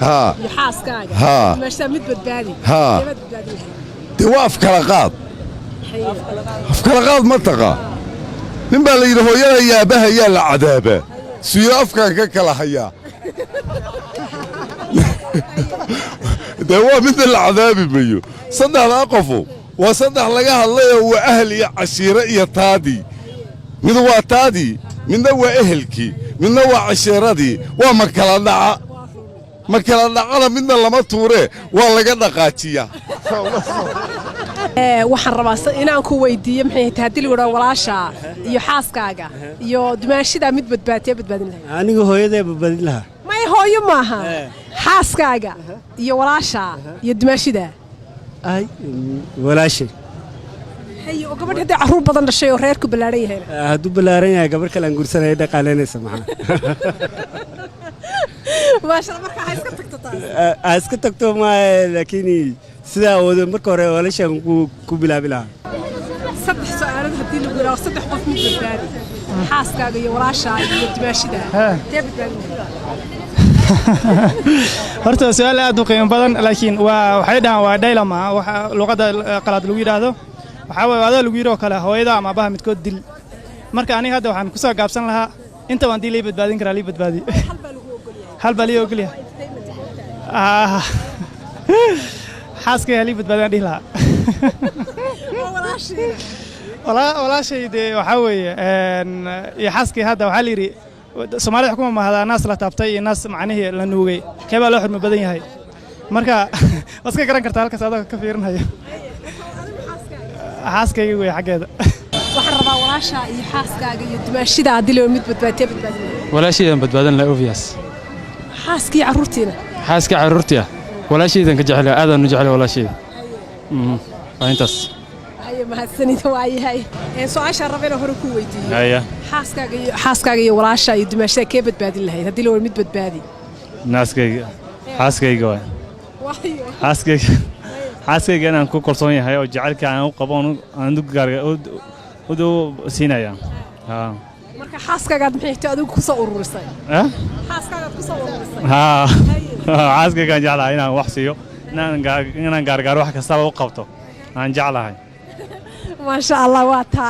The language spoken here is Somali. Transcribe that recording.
ها ها ها توافق لقاط أفكار غاض منطقة نبى اللي هو يا بها يا العذابة سوي أفكار كلا هيا ده هو مثل العذاب بيو صدق لا قفو وصدق لقاها الله وأهلي عشيرة يا تادي من هو تادي من هو أهلك من هو عشيرتي وما كلا دعاء ما كلا دعاء من لما توره والله قد قاتيا waxaan rabaa inaan ku weydiiyo maxay tahay hadii la wada walaasha iyo xaaskaaga iyo dumaashida mid badbaadin lahayd aniga hooyaday badbaadin lahaa may hooyo maaha xaaskaaga iyo walaasha iyo dumaashida ay walaashay hayo gabadha caruur badan dhashay oo reerku balaaran yahay hadduu balaaran yahay gabar kale aan guursanay dhaqaaleynaysa maxaa maasha Allah marka iska tagto ma laakiin sida wada marka hore walaashan ku bilaabi lahaa saddex su'aalood hadii lagu yiraahdo saddex qof mid badbaadi xaaskaaga iyo walaasha iyo dumaashida tee badbaadin horta su'aal aad u qiimo badan laakiin waxay dhahan waa dilemma waxa luqada qalaad lagu yiraahdo waxa way wada lagu yiraahdo kala hooyada ama abaha midkood dil marka aniga hadda waxaan ku soo gaabsan lahaa inta waan dilay badbaadin karaa li badbaadi hal bal iyo ogliya xaaskay hali badbaadin dhila walaashay waxa weeye iyo xaaskay hadda waxa la yiri Soomaalida xukuma ma hada naas la taabtay iyo naas macnaheedu la nuugay keeba loo xurmo badan yahay marka waska garan kartaa halkaas aad ka fiirinayo xaaskayga way xageeda waxaan rabaa walaasha iyo xaaskaaga iyo dumaashida hadii loo mid badbaadin walaashaydan badbaadin la obvious xaaskii caruurtiina xaaska caruurtiya walaashaydan ka jecel aadaan u jecel walaashayda intaas haye mahadsanid waayahay su'aasha rabena hore ku weydiiyay haya xaaskaaga iyo walaasha iyo dumaashada kee badbaadin lahayd hadii loo mid badbaadi naaskayga xaaskayga waa xaaskayga inaan ku kalsoon yahay oo jecelka aan u qabo aan u gaarga u siinaya marka xaaskaaga maxay tahay adigu ku soo ururisay xaaskaaga ku soo ururisay xaaskayga jecelahay inaan wax siiyo inaan gaargaar wax kasta u qabto aan jecelahay ما شاء الله واتا